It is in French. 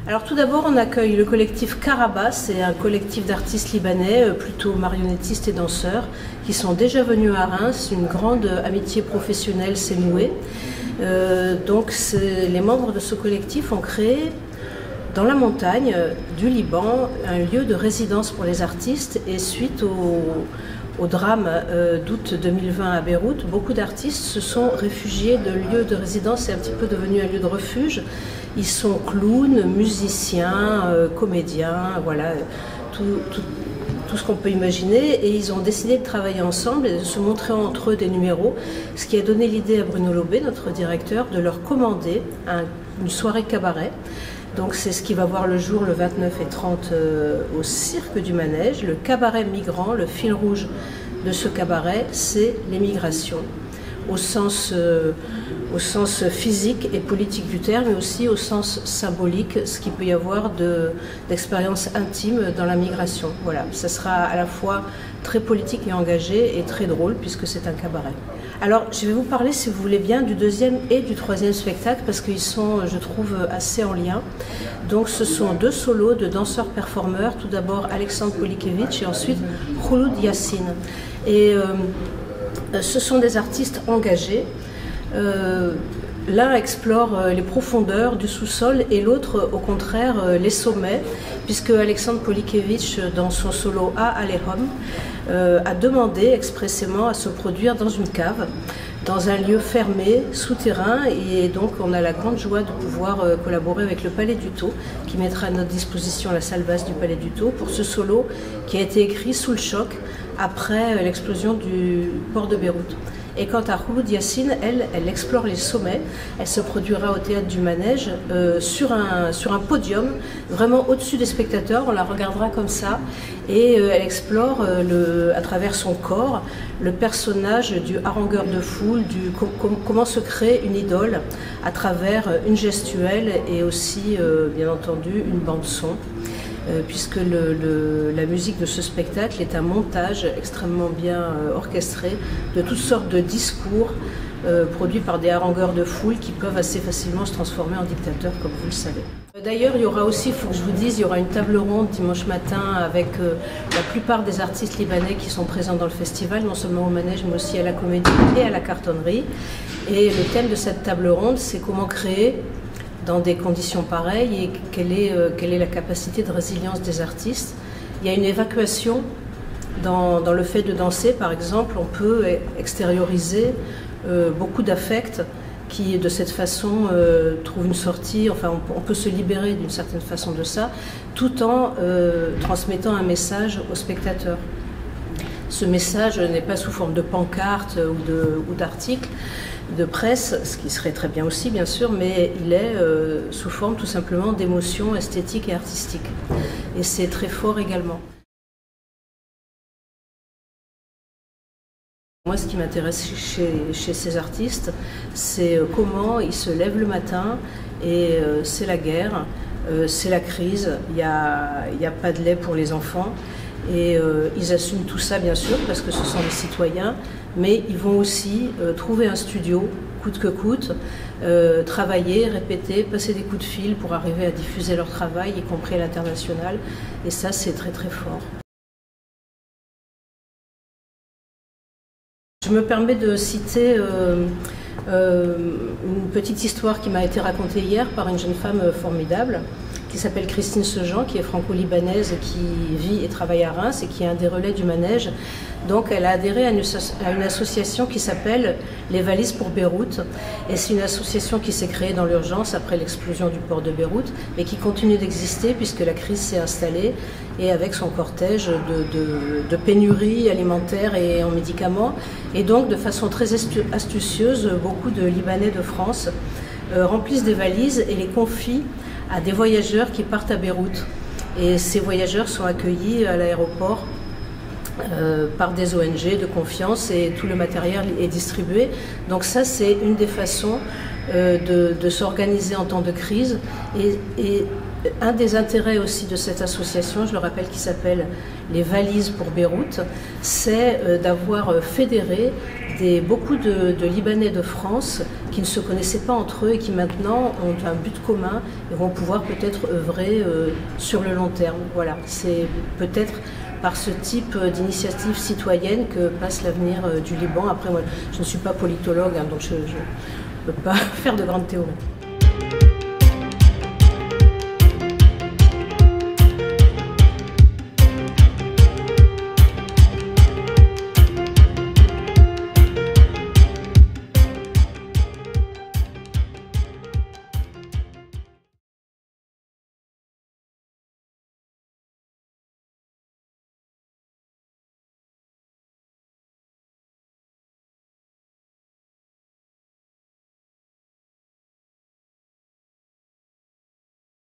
Alors tout d'abord, on accueille le collectif Karabas, c'est un collectif d'artistes libanais, plutôt marionnettistes et danseurs, qui sont déjà venus à Reims. Une grande amitié professionnelle s'est nouée. Donc les membres de ce collectif ont créé dans la montagne du Liban un lieu de résidence pour les artistes, et suite au drame d'août 2020 à Beyrouth, beaucoup d'artistes se sont réfugiés de lieux de résidence. C'est un petit peu devenu un lieu de refuge. Ils sont clowns, musiciens, comédiens, voilà, tout ce qu'on peut imaginer, et ils ont décidé de travailler ensemble et de se montrer entre eux des numéros, ce qui a donné l'idée à Bruno Lobé, notre directeur, de leur commander une soirée cabaret. Donc c'est ce qui va voir le jour le 29 et 30 au Cirque du Manège. Le cabaret migrant, le fil rouge de ce cabaret, c'est l'émigration, au sens physique et politique du terme, mais aussi au sens symbolique, ce qu'il peut y avoir d'expériences intimes dans la migration. Voilà, ça sera à la fois très politique et engagé, et très drôle, puisque c'est un cabaret. Alors, je vais vous parler, si vous voulez bien, du deuxième et du troisième spectacle, parce qu'ils sont, je trouve, assez en lien. Donc, ce sont deux solos de danseurs-performeurs. Tout d'abord, Alexandre Polikevitch, et ensuite, Khouloud Yassine. Et ce sont des artistes engagés. L'un explore les profondeurs du sous-sol et l'autre, au contraire, les sommets, puisque Alexandre Polikevitch, dans son solo A Alehom, a demandé expressément à se produire dans une cave, dans un lieu fermé, souterrain, et donc on a la grande joie de pouvoir collaborer avec le Palais du Tau, qui mettra à notre disposition la salle basse du Palais du Tau pour ce solo qui a été écrit sous le choc après l'explosion du port de Beyrouth. Et quant à Khouloud Yassine, elle explore les sommets. Elle se produira au Théâtre du Manège sur un podium, vraiment au-dessus des spectateurs. On la regardera comme ça, et elle explore à travers son corps le personnage du harangueur de foule, comment se crée une idole à travers une gestuelle et aussi, bien entendu, une bande-son. Puisque la musique de ce spectacle est un montage extrêmement bien orchestré de toutes sortes de discours produits par des harangueurs de foule qui peuvent assez facilement se transformer en dictateurs, comme vous le savez. D'ailleurs, il y aura aussi, il faut que je vous dise, il y aura une table ronde dimanche matin avec la plupart des artistes libanais qui sont présents dans le festival, non seulement au Manège, mais aussi à la Comédie et à la Cartonnerie. Et le thème de cette table ronde, c'est comment créer dans des conditions pareilles, et quelle est la capacité de résilience des artistes. Il y a une évacuation dans le fait de danser, par exemple. On peut extérioriser beaucoup d'affects qui, de cette façon, trouvent une sortie. Enfin, on peut se libérer d'une certaine façon de ça, tout en transmettant un message aux spectateurs. Ce message n'est pas sous forme de pancarte ou d'article de presse, ce qui serait très bien aussi, bien sûr, mais il est sous forme tout simplement d'émotions esthétiques et artistiques. Et c'est très fort également. Moi, ce qui m'intéresse chez ces artistes, c'est comment ils se lèvent le matin, et c'est la guerre, c'est la crise, il n'y a pas de lait pour les enfants. Et ils assument tout ça, bien sûr, parce que ce sont des citoyens, mais ils vont aussi trouver un studio, coûte que coûte, travailler, répéter, passer des coups de fil pour arriver à diffuser leur travail, y compris à l'international. Et ça, c'est très très fort. Je me permets de citer une petite histoire qui m'a été racontée hier par une jeune femme formidable, qui s'appelle Christine Sejean, qui est franco-libanaise, qui vit et travaille à Reims et qui est un des relais du Manège. Donc elle a adhéré à une association qui s'appelle Les Valises pour Beyrouth. Et c'est une association qui s'est créée dans l'urgence après l'explosion du port de Beyrouth, mais qui continue d'exister puisque la crise s'est installée, et avec son cortège de pénuries alimentaires et en médicaments. Et donc, de façon très astucieuse, beaucoup de Libanais de France remplissent des valises et les confient à des voyageurs qui partent à Beyrouth. Et ces voyageurs sont accueillis à l'aéroport par des ONG de confiance, et tout le matériel est distribué. Donc ça, c'est une des façons de s'organiser en temps de crise. Et Un des intérêts aussi de cette association, je le rappelle, qui s'appelle les Valises pour Beyrouth, c'est d'avoir fédéré beaucoup de Libanais de France qui ne se connaissaient pas entre eux et qui maintenant ont un but commun et vont pouvoir peut-être œuvrer sur le long terme. Voilà, c'est peut-être par ce type d'initiative citoyenne que passe l'avenir du Liban. Après, moi, je ne suis pas politologue, hein, donc je ne peux pas faire de grandes théories.